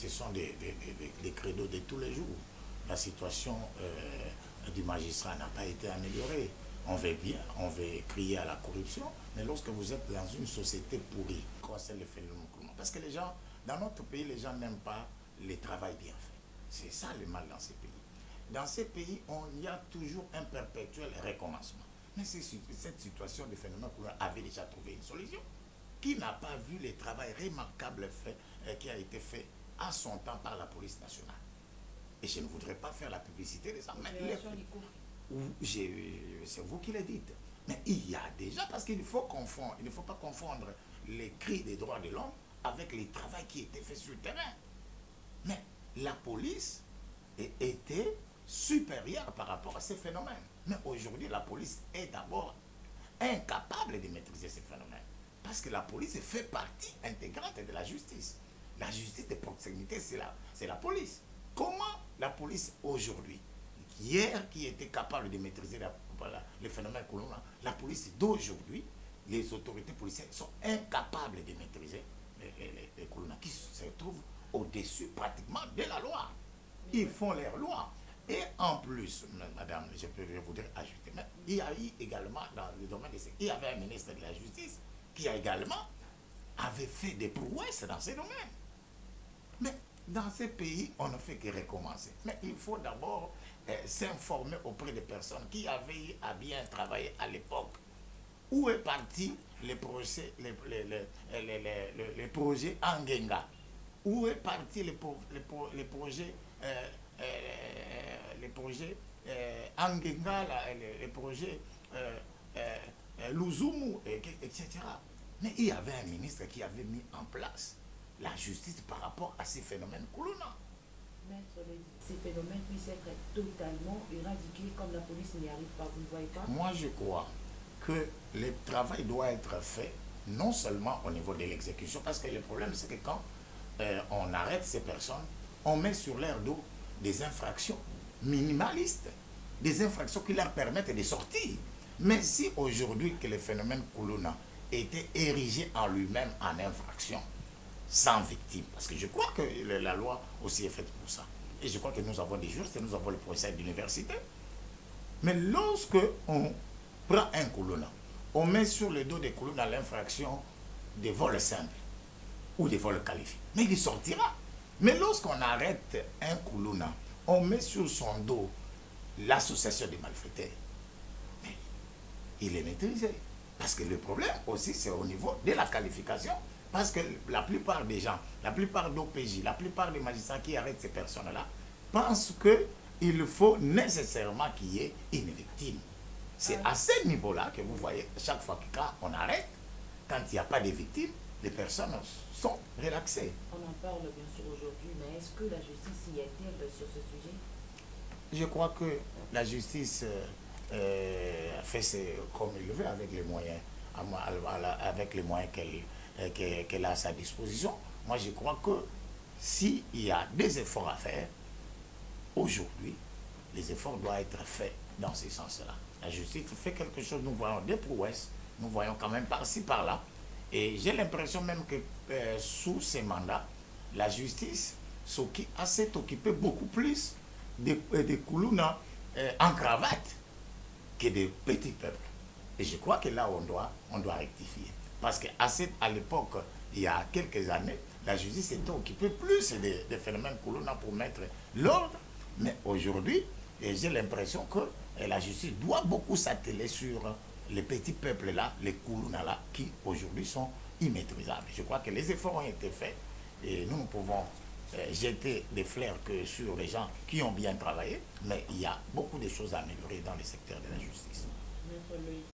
ce sont des credos de tous les jours. La situation du magistrat n'a pas été améliorée. On veut bien, on veut crier à la corruption, mais lorsque vous êtes dans une société pourrie, quoi c'est le phénomène? Parce que les gens, dans notre pays, les gens n'aiment pas le travail bien fait. C'est ça le mal dans ces pays. Dans ces pays, il y a toujours un perpétuel recommencement. Mais cette situation de phénomène avait déjà trouvé une solution. Qui n'a pas vu le travail remarquable qui a été fait à son temps par la police nationale? Et je ne voudrais pas faire la publicité de ça. C'est vous qui le dites. Mais il y a déjà, parce qu'il faut confondre, il ne faut pas confondre les cris des droits de l'homme avec le travail qui était fait sur le terrain. Mais la police était supérieure par rapport à ces phénomènes. Mais aujourd'hui, la police est d'abord incapable de maîtriser ces phénomènes. Parce que la police fait partie intégrante de la justice. La justice de proximité, c'est la police. Comment la police aujourd'hui, hier qui était capable de maîtriser le phénomène colonial, la police d'aujourd'hui, les autorités policières sont incapables de maîtriser les coloniales qui se trouvent au-dessus pratiquement de la loi. Ils font leurs lois. Et en plus, madame, je voudrais ajouter, mais il y a eu également dans le domaine il y avait un ministre de la Justice qui a également avait fait des prouesses dans ces domaines. Mais dans ces pays, on ne fait que recommencer. Mais il faut d'abord s'informer auprès des personnes qui avaient eu à bien travailler à l'époque. Où est parti les projets Angenga? Où est parti les projets Angenga, les projets Luzumu, etc. Mais il y avait un ministre qui avait mis en place la justice par rapport à ces phénomènes coloniaux. Maître, ces phénomènes puissent être totalement éradiqués comme la police n'y arrive pas, vous ne voyez pas? Moi, je crois que le travail doit être fait non seulement au niveau de l'exécution, parce que le problème, c'est que quand on arrête ces personnes, on met sur leur dos des infractions minimalistes, des infractions qui leur permettent de sortir. Mais si aujourd'hui que le phénomène Kuluna était érigé en lui-même en infraction, sans victime, parce que je crois que la loi aussi est faite pour ça. Et je crois que nous avons des juristes et nous avons le procès d'université. Mais lorsque on prend un Kuluna, on met sur le dos des Kuluna l'infraction des vols simples ou des vols qualifiés. Mais il sortira. Mais lorsqu'on arrête un Kuluna, on met sur son dos l'association des malfaiteurs. Mais il est maîtrisé. Parce que le problème aussi, c'est au niveau de la qualification. Parce que la plupart des gens, la plupart d'OPJ, la plupart des magistrats qui arrêtent ces personnes-là, pensent qu'il faut nécessairement qu'il y ait une victime. C'est à ce niveau-là que vous voyez, chaque fois qu'on arrête, quand il n'y a pas de victime, les personnes sont relaxées. On en parle bien sûr aujourd'hui, mais est-ce que la justice y est-elle sur ce sujet? Je crois que la justice fait comme il le veut avec les moyens, qu'elle a à sa disposition. Moi, je crois que s'il y a des efforts à faire, aujourd'hui, les efforts doivent être faits dans ce sens-là. La justice fait quelque chose, nous voyons des prouesses, nous voyons quand même par-ci, par-là. Et j'ai l'impression même que sous ces mandats, la justice s'est occupée beaucoup plus des Kuluna en cravate que des petits peuples. Et je crois que là, on doit rectifier. Parce qu'à l'époque, il y a quelques années, la justice s'était occupée plus des phénomènes Kuluna pour mettre l'ordre. Mais aujourd'hui, j'ai l'impression que la justice doit beaucoup s'atteler sur les petits peuples-là, les Kuluna-là, qui aujourd'hui sont immaîtrisables. Je crois que les efforts ont été faits et nous ne pouvons jeter des fleurs que sur les gens qui ont bien travaillé, mais il y a beaucoup de choses à améliorer dans le secteur de la justice.